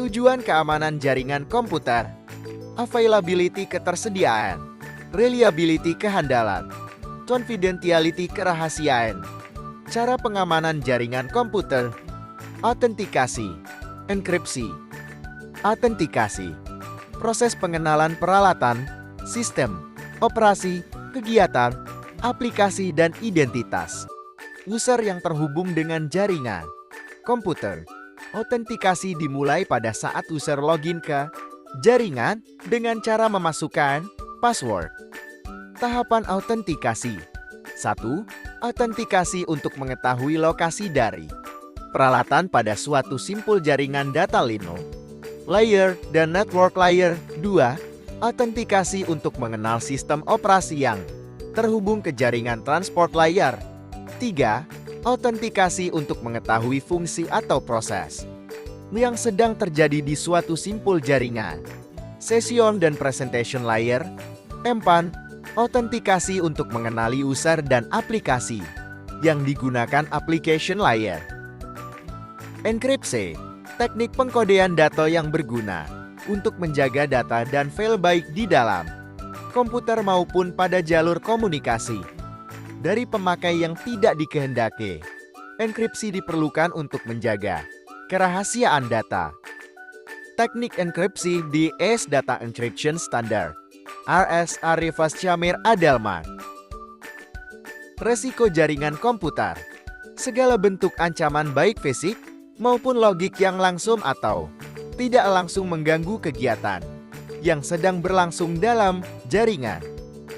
Tujuan keamanan jaringan komputer. Availability ketersediaan. Reliability kehandalan. Confidentiality kerahasiaan. Cara pengamanan jaringan komputer. Autentikasi. Enkripsi. Autentikasi. Proses pengenalan peralatan, sistem, operasi, kegiatan, aplikasi dan identitas user yang terhubung dengan jaringan komputer. Autentikasi dimulai pada saat user login ke jaringan dengan cara memasukkan password. Tahapan autentikasi. 1. Autentikasi untuk mengetahui lokasi dari peralatan pada suatu simpul jaringan data layer dan network layer. 2. Autentikasi untuk mengenal sistem operasi yang terhubung ke jaringan transport layer. 3. Autentikasi untuk mengetahui fungsi atau proses yang sedang terjadi di suatu simpul jaringan. Session dan presentation layer. 4. Autentikasi untuk mengenali user dan aplikasi yang digunakan application layer. Enkripsi, teknik pengkodean data yang berguna untuk menjaga data dan file baik di dalam komputer maupun pada jalur komunikasi dari pemakai yang tidak dikehendaki. Enkripsi diperlukan untuk menjaga kerahasiaan data. Teknik enkripsi di AES Data Encryption Standard (RS Arifas Chamir Adelman). Resiko jaringan komputer. Segala bentuk ancaman baik fisik maupun logik yang langsung atau tidak langsung mengganggu kegiatan yang sedang berlangsung dalam jaringan.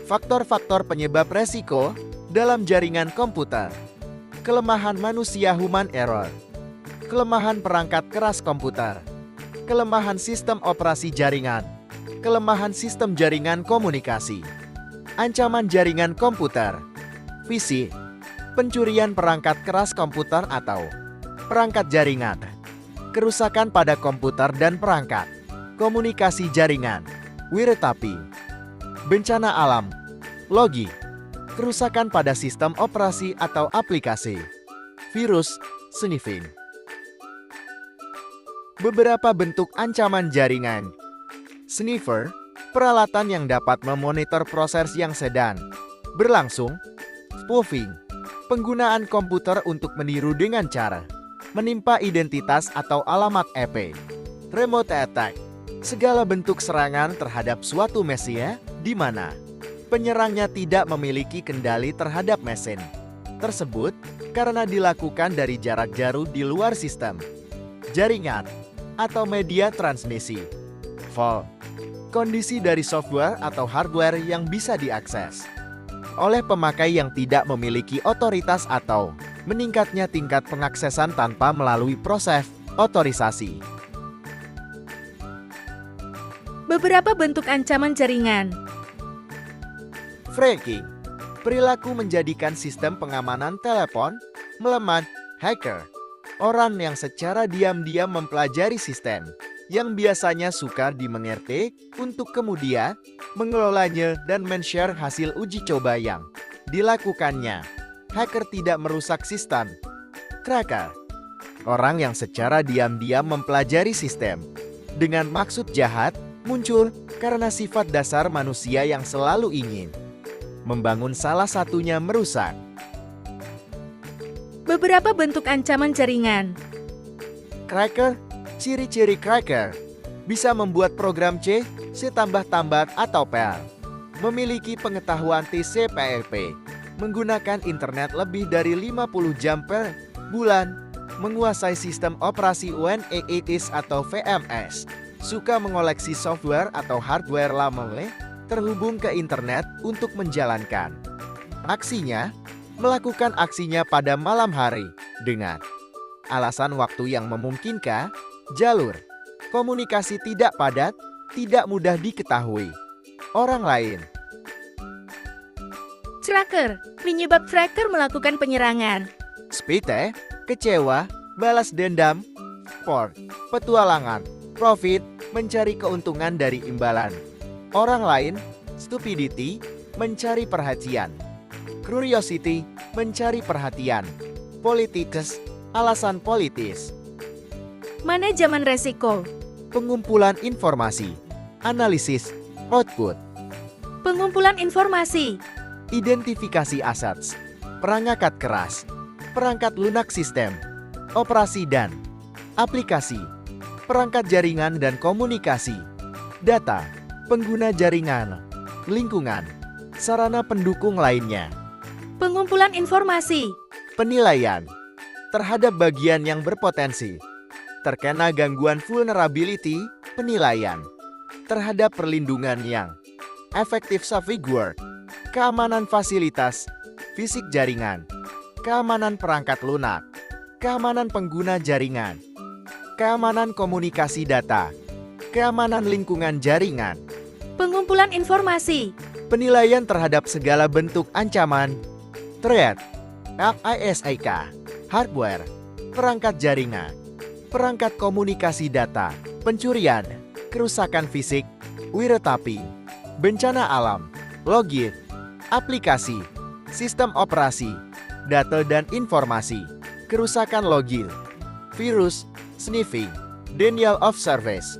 Faktor-faktor penyebab resiko dalam jaringan komputer. Kelemahan manusia human error. Kelemahan perangkat keras komputer. Kelemahan sistem operasi jaringan. Kelemahan sistem jaringan komunikasi. Ancaman jaringan komputer. Visi. Pencurian perangkat keras komputer atau perangkat jaringan. Kerusakan pada komputer dan perangkat komunikasi jaringan. Wiretapi. Bencana alam. Logi. Kerusakan pada sistem operasi atau aplikasi. Virus, sniffing. Beberapa bentuk ancaman jaringan. Sniffer, peralatan yang dapat memonitor proses yang sedang berlangsung. Spoofing, penggunaan komputer untuk meniru dengan cara menimpa identitas atau alamat IP. Remote attack, segala bentuk serangan terhadap suatu mesin di mana penyerangnya tidak memiliki kendali terhadap mesin tersebut karena dilakukan dari jarak jauh di luar sistem jaringan atau media transmisi. Fault, kondisi dari software atau hardware yang bisa diakses oleh pemakai yang tidak memiliki otoritas atau meningkatnya tingkat pengaksesan tanpa melalui proses otorisasi. Beberapa bentuk ancaman jaringan. Phreaking, perilaku menjadikan sistem pengamanan telepon melemah. Hacker, orang yang secara diam-diam mempelajari sistem yang biasanya sukar dimengerti untuk kemudian mengelolanya dan men-share hasil uji coba yang dilakukannya. Hacker tidak merusak sistem. Cracker, orang yang secara diam-diam mempelajari sistem dengan maksud jahat muncul karena sifat dasar manusia yang selalu ingin membangun, salah satunya merusak. Beberapa bentuk ancaman jaringan. Cracker, ciri-ciri cracker bisa membuat program C tambah-tambah atau fail. Memiliki pengetahuan TCP/IP, menggunakan internet lebih dari 50 jam per bulan, menguasai sistem operasi Windows atau VMS, suka mengoleksi software atau hardware lama terhubung ke internet untuk menjalankan aksinya, melakukan aksinya pada malam hari dengan alasan waktu yang memungkinkan, jalur komunikasi tidak padat, tidak mudah diketahui orang lain. Tracker, penyebab tracker melakukan penyerangan. Spite, kecewa, balas dendam. Sport, petualangan. Profit, mencari keuntungan dari imbalan orang lain. Stupidity, mencari perhatian. Curiosity, mencari perhatian. Politics, alasan politis. Manajemen resiko. pengumpulan informasi, analisis, output, Pengumpulan informasi. identifikasi aset, perangkat keras, perangkat lunak sistem, operasi dan aplikasi, perangkat jaringan dan komunikasi, data, pengguna jaringan, lingkungan, sarana pendukung lainnya. Pengumpulan informasi. Penilaian terhadap bagian yang berpotensi terkena gangguan vulnerability, penilaian terhadap perlindungan yang efektif safeguard, keamanan fasilitas, fisik jaringan, keamanan perangkat lunak, keamanan pengguna jaringan, keamanan komunikasi data, keamanan lingkungan jaringan, Pengumpulan informasi. penilaian terhadap segala bentuk ancaman, threat, ISIK, hardware, perangkat jaringan, perangkat komunikasi data, pencurian, kerusakan fisik, wiretapi, bencana alam, login, aplikasi, sistem operasi, data dan informasi, kerusakan login, virus, sniffing, denial of service,